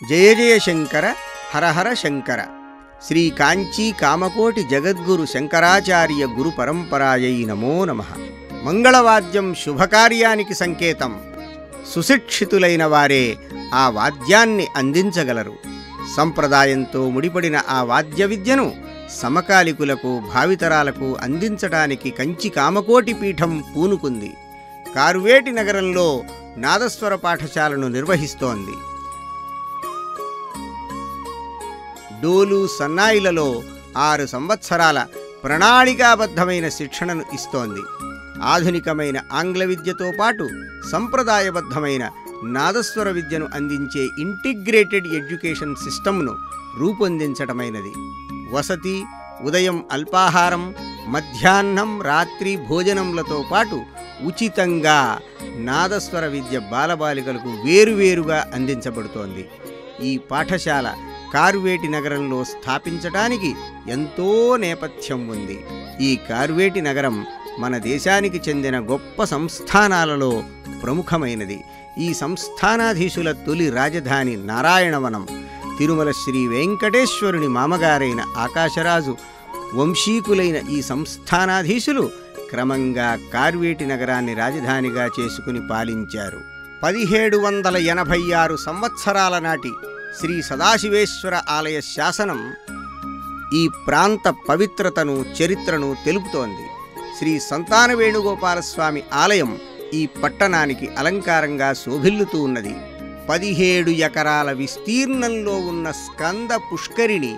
జయ జయ శంకర హర హర శంకర. శ్రీ కాంచీ కామకోటి జగద్గురు శంకరాచార్య గురు పరంపరాయై నమో నమః. మంగళవాద్యం శుభకార్యానికి సంకేతం. సుశిక్షితులైన వారే ఆ వాద్యాన్ని అందించగలరు. సంప్రదాయంతో ముడిపడిన ఆ వాద్య విద్యను సమకాలికులకు భావితరాలకు అందించటానికి కంచి కామకోటి పీఠం పూనుకుంది. కార్వేటి నగరంలో నాదస్వర పాఠశాలను నిర్వహిస్తోంది. డోలు సన్నాయిలలో 6 సంవత్సరాల ప్రణాళికాబద్ధమైన శిక్షణను ఇస్తోంది. ఆధునికమైన ఆంగ్ల విద్యతో పాటు సంప్రదాయబద్ధమైన నాదస్వర విద్యను అందించే ఇంటిగ్రేటెడ్ ఎడ్యుకేషన్ సిస్టమ్ను రూపొందించటమైనది. వసతి, ఉదయం అల్పాహారం, మధ్యాహ్నం రాత్రి భోజనంలతో పాటు ఉచితంగా నాదస్వర విద్య బాలబాలికలకు వేరువేరుగా అందించబడుతోంది. ఈ పాఠశాల కార్వేటి నగరంలో స్థాపించటానికి ఎంతో నేపథ్యం ఉంది. ఈ కార్వేటి నగరం మన దేశానికి చెందిన గొప్ప సంస్థానాలలో ప్రముఖమైనది. ఈ సంస్థానాధీశుల తొలి రాజధాని నారాయణవనం. తిరుమల శ్రీ వెంకటేశ్వరుని మామగారైన ఆకాశరాజు వంశీకులైన ఈ సంస్థానాధీశులు క్రమంగా కార్వేటి నగరాన్ని రాజధానిగా చేసుకుని పాలించారు. 1786 సంవత్సరాల నాటి శ్రీ సదాశివేశ్వర ఆలయ శాసనం ఈ ప్రాంత పవిత్రతను, చరిత్రను తెలుపుతోంది. శ్రీ సంతాన వేణుగోపాలస్వామి ఆలయం ఈ పట్టణానికి అలంకారంగా శోభిల్లుతూ ఉన్నది. 17 ఎకరాల విస్తీర్ణంలో ఉన్న స్కంద పుష్కరిణి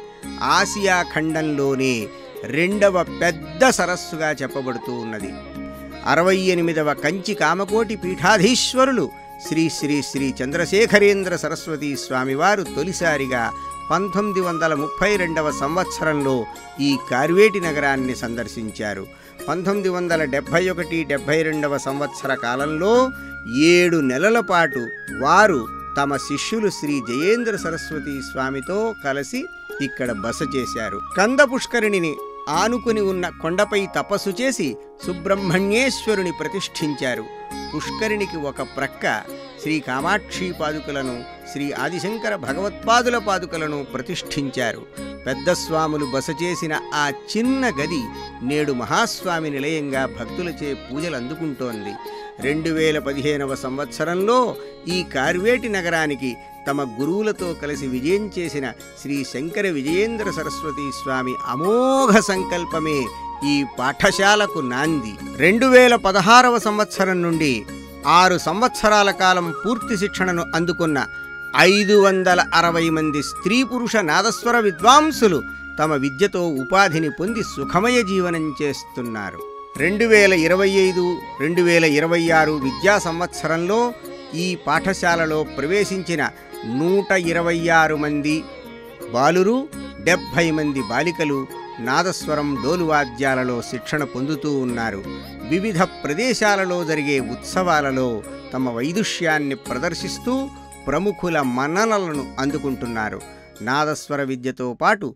ఆసియా ఖండంలోనే 2వ పెద్ద సరస్సుగా చెప్పబడుతూ ఉన్నది. 68వ కంచి కామకోటి పీఠాధీశ్వరులు శ్రీ శ్రీ శ్రీ చంద్రశేఖరేంద్ర సరస్వతీ స్వామివారు తొలిసారిగా 1932వ సంవత్సరంలో ఈ కార్వేటి నగరాన్ని సందర్శించారు. 1971-72వ సంవత్సర కాలంలో 7 నెలల పాటు వారు తమ శిష్యులు శ్రీ జయేంద్ర సరస్వతీ స్వామితో కలిసి ఇక్కడ బస చేశారు. కంద పుష్కరిణిని ఆనుకుని ఉన్న కొండపై తపస్సు చేసి సుబ్రహ్మణ్యేశ్వరుని ప్రతిష్ఠించారు. పుష్కరిణికి ఒక ప్రక్క శ్రీ కామాక్షి పాదుకలను, శ్రీ ఆదిశంకర భగవత్పాదుల పాదుకలను ప్రతిష్ఠించారు. పెద్ద స్వాములు బస చేసిన ఆ చిన్న గది నేడు మహాస్వామి నిలయంగా భక్తులచే పూజలు అందుకుంటోంది. 2015వ సంవత్సరంలో ఈ కార్వేటి నగరానికి తమ గురువులతో కలిసి విజయం చేసిన శ్రీ శంకర విజయేంద్ర సరస్వతీ స్వామి అమోఘ సంకల్పమే ఈ పాఠశాలకు నాంది. 2016వ సంవత్సరం నుండి 6 సంవత్సరాల కాలం పూర్తి శిక్షణను అందుకున్న 560 మంది స్త్రీ పురుష నాదస్వర విద్వాంసులు తమ విద్యతో ఉపాధిని పొంది సుఖమయ జీవనం చేస్తున్నారు. 2025-2026 విద్యా సంవత్సరంలో ఈ పాఠశాలలో ప్రవేశించిన 126 మంది బాలురు, 70 మంది బాలికలు నాదస్వరం, డోలువాద్యాలలో శిక్షణ పొందుతూ ఉన్నారు. వివిధ ప్రదేశాలలో జరిగే ఉత్సవాలలో తమ వైదుష్యాన్ని ప్రదర్శిస్తూ ప్రముఖుల మన్ననలను అందుకుంటున్నారు. నాదస్వర విద్యతో పాటు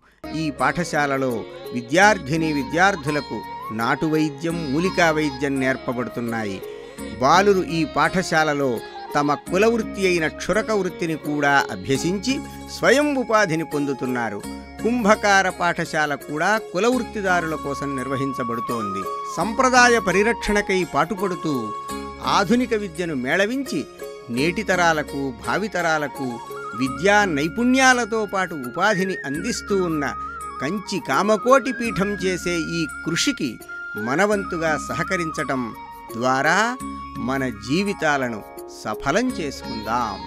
ఈ పాఠశాలలో విద్యార్థులకు నాటు వైద్యం, మూలికా వైద్యం నేర్పబడుతున్నాయి. బాలురు ఈ పాఠశాలలో తమ కులవృత్తి అయిన క్షురక వృత్తిని కూడా అభ్యసించి స్వయం ఉపాధిని పొందుతున్నారు. కుంభకార పాఠశాల కూడా కులవృత్తిదారుల కోసం నిర్వహించబడుతోంది. సంప్రదాయ పరిరక్షణకై పాటుపడుతూ ఆధునిక విద్యను మేళవించి నేటి తరాలకు, భావితరాలకు విద్యా నైపుణ్యాలతో పాటు ఉపాధిని అందిస్తూ ఉన్న కంచి కామకోటి పీఠం చేసే ఈ కృషికి మనవంతుగా సహకరించటం ద్వారా మన జీవితాలను సఫలం చేసుకుందాం.